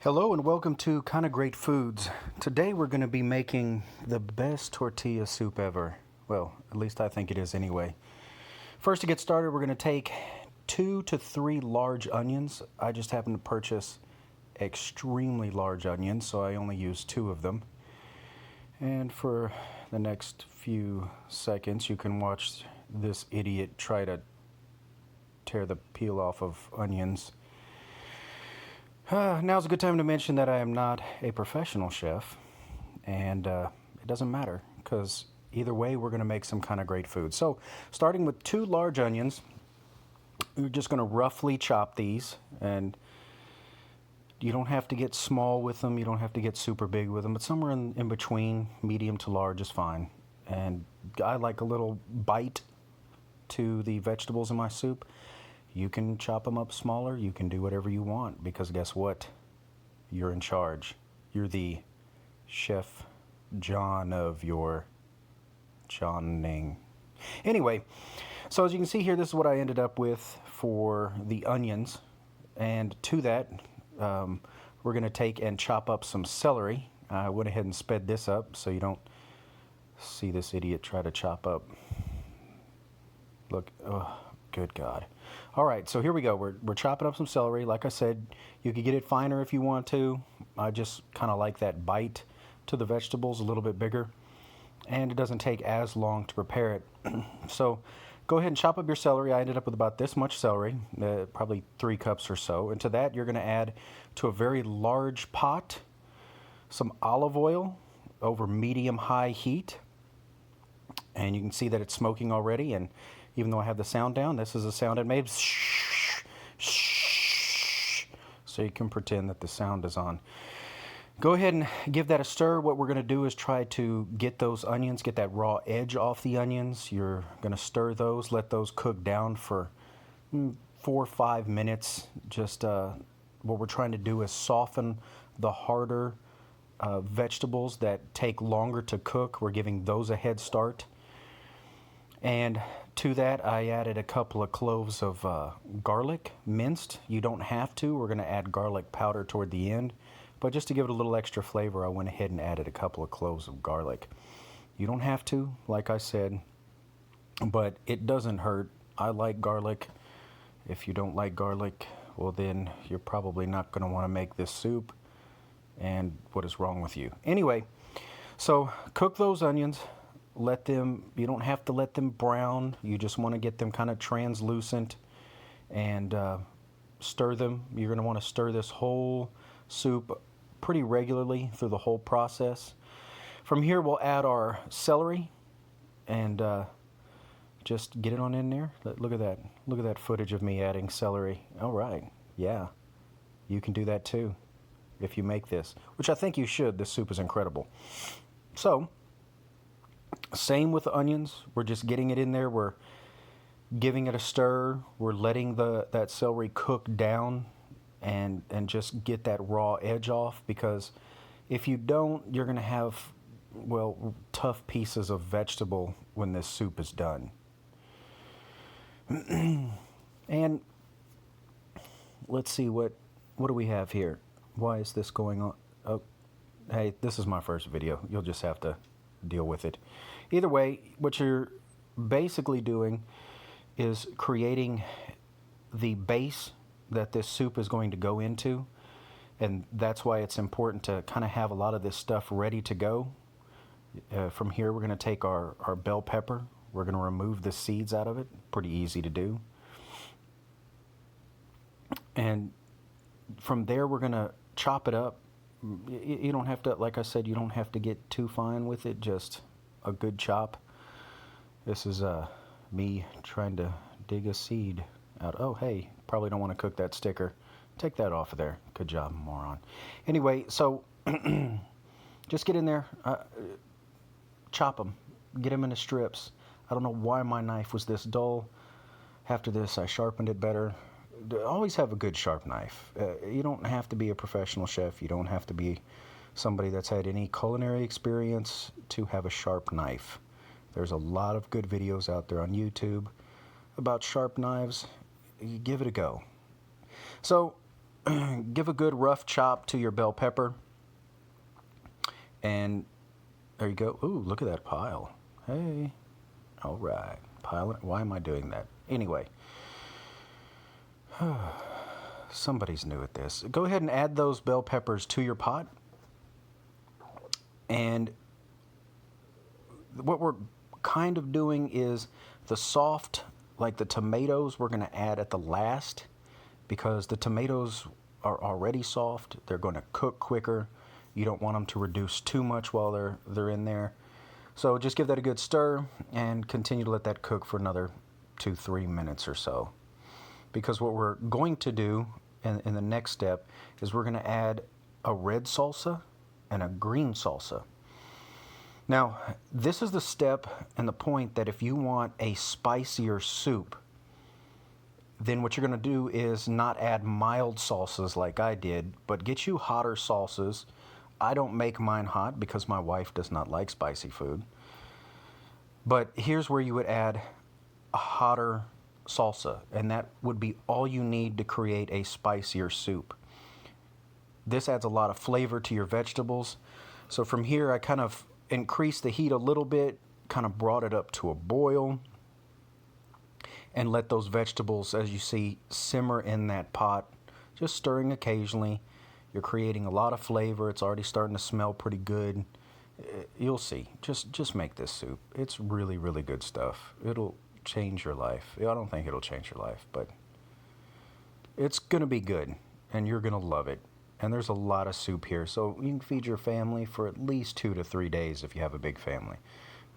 Hello and welcome to Kinda Great Foods. Today we're going to be making the best tortilla soup ever. Well, at least I think it is anyway. First, to get started, we're going to take 2 to 3 large onions. I just happened to purchase extremely large onions, so I only use 2 of them. And for the next few seconds, you can watch this idiot try to tear the peel off of onions. Now's a good time to mention that I am not a professional chef, and it doesn't matter because either way we're going to make some kind of great food. So starting with 2 large onions, we're just going to roughly chop these, and you don't have to get small with them, you don't have to get super big with them, but somewhere in between medium to large is fine. And I like a little bite to the vegetables in my soup. You can chop them up smaller, you can do whatever you want, because guess what? You're in charge. You're the Chef John of your Johning. Anyway, so as you can see here, this is what I ended up with for the onions. And to that, we're going to take and chop up some celery. I went ahead and sped this up so you don't see this idiot try to chop up. Look, oh, good God. All right, so here we go. We're chopping up some celery. Like I said, you could get it finer if you want to. I just kind of like that bite to the vegetables a little bit bigger, and it doesn't take as long to prepare it. So go ahead and chop up your celery. I ended up with about this much celery, probably 3 cups or so. And to that, you're going to add to a very large pot some olive oil over medium-high heat. And you can see that it's smoking already, and even though I have the sound down, this is a sound it made. Shh, shh, so you can pretend that the sound is on. Go ahead and give that a stir. What we're going to do is try to get those onions, get that raw edge off the onions. You're going to stir those, let those cook down for 4 or 5 minutes. Just what we're trying to do is soften the harder vegetables that take longer to cook. We're giving those a head start. And to that, I added a couple of cloves of garlic, minced. You don't have to. We're going to add garlic powder toward the end. But just to give it a little extra flavor, I went ahead and added a couple of cloves of garlic. You don't have to, like I said, but it doesn't hurt. I like garlic. If you don't like garlic, well then you're probably not going to want to make this soup. And what is wrong with you? Anyway, so cook those onions. Let them, you don't have to let them brown. You just want to get them kind of translucent and stir them. You're going to want to stir this whole soup pretty regularly through the whole process. From here, we'll add our celery and just get it on in there. Look at that. Look at that footage of me adding celery. All right. Yeah, you can do that too if you make this, which I think you should. This soup is incredible. So, same with the onions. We're just getting it in there. We're giving it a stir. We're letting that celery cook down and just get that raw edge off, because if you don't, you're going to have, well, tough pieces of vegetable when this soup is done. And let's see, what do we have here? Why is this going on? Oh, hey, this is my first video. You'll just have to deal with it. Either way, what you're basically doing is creating the base that this soup is going to go into, and that's why it's important to kind of have a lot of this stuff ready to go. From here, we're going to take our bell pepper. We're going to remove the seeds out of it. Pretty easy to do. And from there, we're going to chop it up. You don't have to, like I said, you don't have to get too fine with it, just a good chop. This is me trying to dig a seed out. Oh, hey, probably don't want to cook that sticker. Take that off of there. Good job, moron. Anyway, so just get in there, chop them, get them into strips. I don't know why my knife was this dull. After this, I sharpened it better. Always have a good sharp knife. You don't have to be a professional chef. You don't have to be somebody that's had any culinary experience to have a sharp knife. There's a lot of good videos out there on YouTube about sharp knives. You give it a go. So give a good rough chop to your bell pepper. And there you go. Ooh, look at that pile. Hey. All right. Pile it. Why am I doing that? Anyway. Somebody's new at this. Go ahead and add those bell peppers to your pot. And what we're kind of doing is the soft, like the tomatoes, we're going to add at the last, because the tomatoes are already soft. They're going to cook quicker. You don't want them to reduce too much while they're in there. So just give that a good stir and continue to let that cook for another 2-3 minutes or so. Because what we're going to do in the next step is we're going to add a red salsa and a green salsa. Now, this is the step and the point that if you want a spicier soup, then what you're going to do is not add mild salsas like I did, but get you hotter salsas. I don't make mine hot because my wife does not like spicy food. But here's where you would add a hotter salsa, and that would be all you need to create a spicier soup. This adds a lot of flavor to your vegetables. So from here, I kind of increased the heat a little bit, kind of brought it up to a boil, and let those vegetables, as you see, simmer in that pot, just stirring occasionally. You're creating a lot of flavor. It's already starting to smell pretty good. You'll see. Just make this soup. It's really, really good stuff. It'll change your life. I don't think it'll change your life, but it's going to be good, and you're going to love it. And there's a lot of soup here, so you can feed your family for at least 2 to 3 days if you have a big family.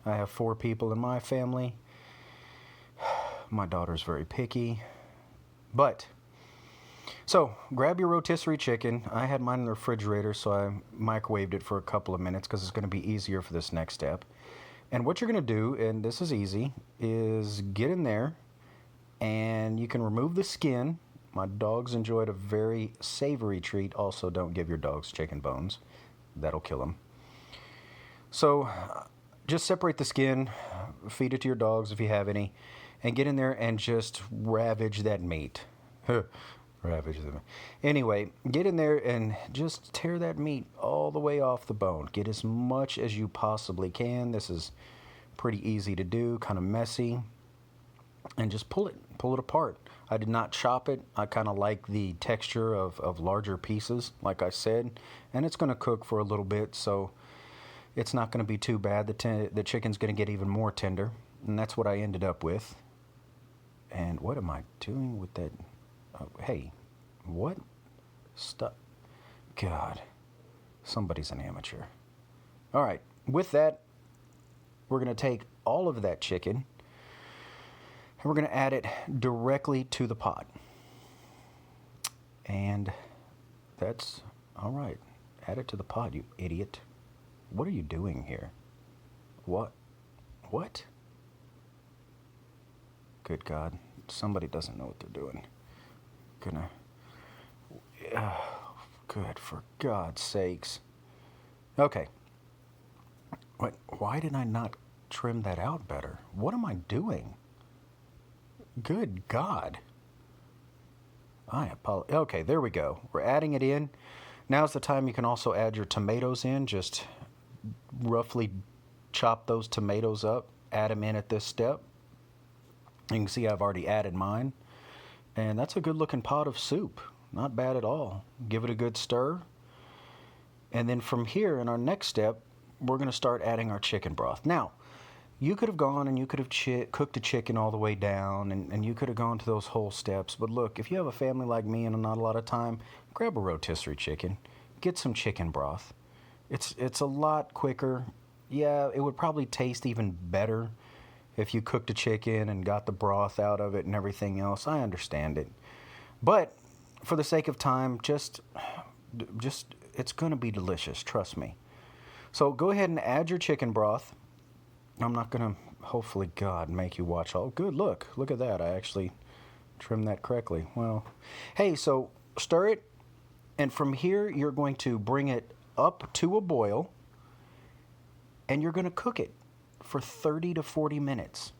I have 4 people in my family. My daughter's very picky. But, so, grab your rotisserie chicken. I had mine in the refrigerator, so I microwaved it for a couple of minutes because it's going to be easier for this next step. And what you're going to do, and this is easy, is get in there, and you can remove the skin. My dogs enjoyed a very savory treat. Also, don't give your dogs chicken bones. That'll kill them. So, just separate the skin, feed it to your dogs if you have any, and get in there and just ravage that meat. Ravage the meat. Anyway, get in there and just tear that meat all the way off the bone. Get as much as you possibly can. This is pretty easy to do, kind of messy. And just pull it apart. I did not chop it. I kind of like the texture of larger pieces, like I said. And it's going to cook for a little bit, so it's not going to be too bad. The chicken's going to get even more tender. And that's what I ended up with. And what am I doing with that? Oh, hey, what? Stop. God, somebody's an amateur. All right, with that, we're going to take all of that chicken, and we're going to add it directly to the pot. And that's all right. Add it to the pot, you idiot. What are you doing here? What? Good God, somebody doesn't know what they're doing. Good, for God's sakes. Okay. Why did I not trim that out better? What am I doing? Good God. I apologize. Okay, there we go. We're adding it in. Now's the time you can also add your tomatoes in. Just roughly chop those tomatoes up. Add them in at this step. You can see I've already added mine. And that's a good looking pot of soup. Not bad at all. Give it a good stir. And then from here, in our next step, we're going to start adding our chicken broth. Now, you could have gone and you could have cooked the chicken all the way down, and you could have gone to those whole steps. But look, if you have a family like me and not a lot of time, grab a rotisserie chicken. Get some chicken broth. It's a lot quicker. Yeah, it would probably taste even better if you cooked the chicken and got the broth out of it and everything else. I understand it. But for the sake of time, just it's going to be delicious, trust me. So go ahead and add your chicken broth. I'm not going to, hopefully, God, make you watch all. Good, look at that. I actually trimmed that correctly. Well, hey, so stir it, and from here you're going to bring it up to a boil, and you're going to cook it for 30 to 40 minutes.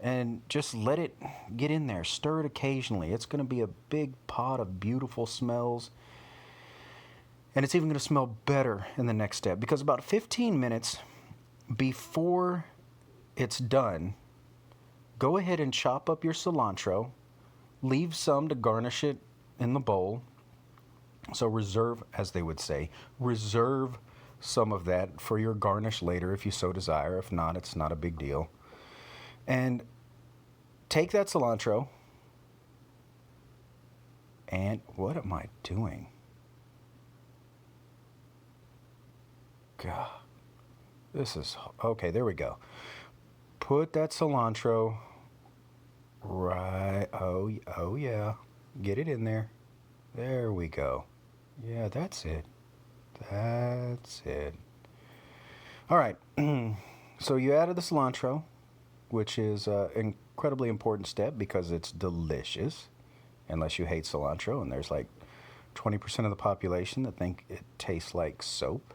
and just let it get in there. Stir it occasionally. It's going to be a big pot of beautiful smells. And it's even going to smell better in the next step, because about 15 minutes before it's done, go ahead and chop up your cilantro. Leave some to garnish it in the bowl. So reserve, as they would say, reserve some of that for your garnish later if you so desire. If not, it's not a big deal. And take that cilantro, and what am I doing? God, this is, okay, there we go. Put that cilantro right, oh yeah, get it in there. There we go. Yeah, that's it. That's it. All right, so you added the cilantro, which is an incredibly important step because it's delicious, unless you hate cilantro, and there's like 20% of the population that think it tastes like soap.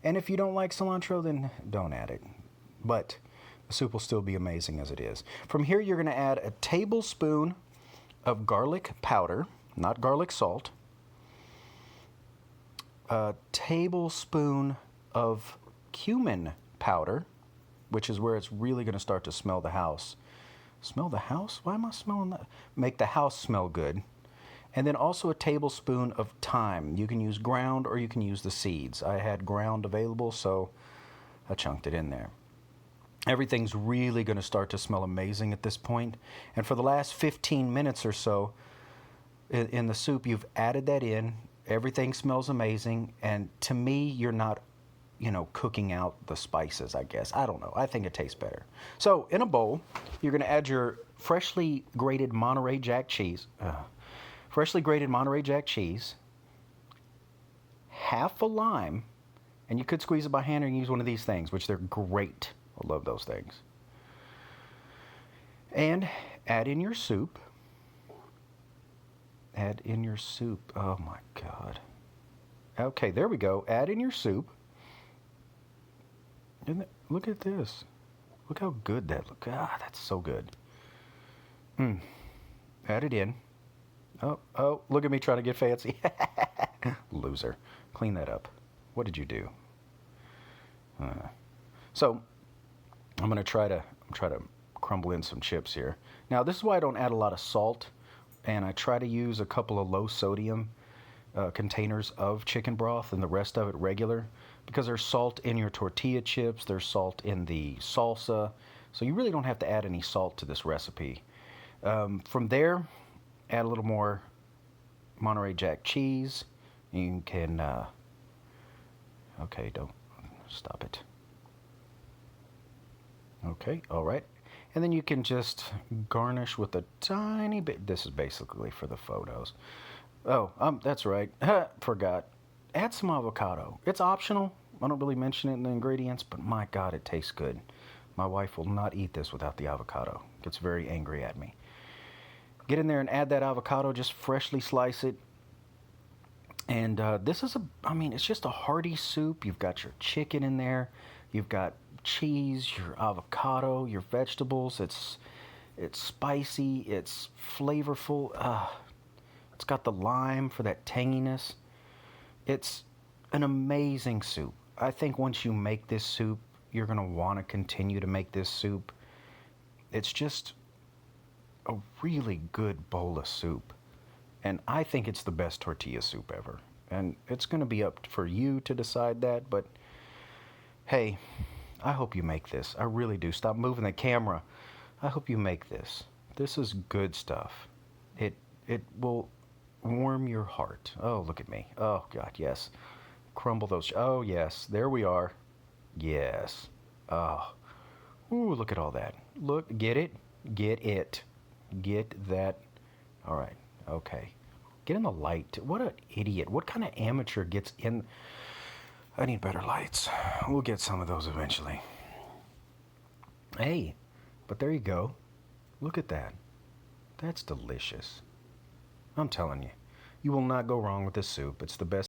And if you don't like cilantro, then don't add it. But the soup will still be amazing as it is. From here, you're going to add a tablespoon of garlic powder, not garlic salt, a tablespoon of cumin powder, which is where it's really going to start to smell the house. Smell the house? Why am I smelling that? Make the house smell good. And then also a tablespoon of thyme. You can use ground or you can use the seeds. I had ground available, so I chunked it in there. Everything's really going to start to smell amazing at this point. And for the last 15 minutes or so in the soup, you've added that in. Everything smells amazing. And to me, you're not, cooking out the spices, I guess. I don't know. I think it tastes better. So in a bowl, you're going to add your freshly grated Monterey Jack cheese. Half a lime, and you could squeeze it by hand or use one of these things, which they're great. I love those things. And add in your soup. Add in your soup. Oh my God. Okay, there we go. Add in your soup. Look at this. Look how good that looks. Ah, that's so good. Add it in. Oh, look at me trying to get fancy. Loser. Clean that up. What did you do? So I'm going to try to crumble in some chips here. Now, this is why I don't add a lot of salt, and I try to use a couple of low sodium containers of chicken broth and the rest of it regular, because there's salt in your tortilla chips, there's salt in the salsa, so you really don't have to add any salt to this recipe. From there, add a little more Monterey Jack cheese. You can, okay, don't stop it. Okay, all right. And then you can just garnish with a tiny bit. This is basically for the photos. Oh, that's right. Forgot. Add some avocado. It's optional. I don't really mention it in the ingredients, but my God, it tastes good. My wife will not eat this without the avocado. Gets very angry at me. Get in there and add that avocado. Just freshly slice it. And this is it's just a hearty soup. You've got your chicken in there. You've got cheese, your avocado, your vegetables. It's spicy. It's flavorful. It's got the lime for that tanginess. It's an amazing soup. I think once you make this soup, you're going to want to continue to make this soup. It's just a really good bowl of soup. And I think it's the best tortilla soup ever. And it's going to be up for you to decide that. But hey, I hope you make this. I really do. Stop moving the camera. I hope you make this. This is good stuff. It will warm your heart. Oh, look at me. Oh, God, yes. Crumble those. Oh, yes. There we are. Yes. Oh. Ooh, look at all that. Look, get it? Get it. Get that. All right. Okay. Get in the light. What an idiot. What kind of amateur gets in? I need better lights. We'll get some of those eventually. Hey, but there you go. Look at that. That's delicious. I'm telling you, you will not go wrong with this soup. It's the best.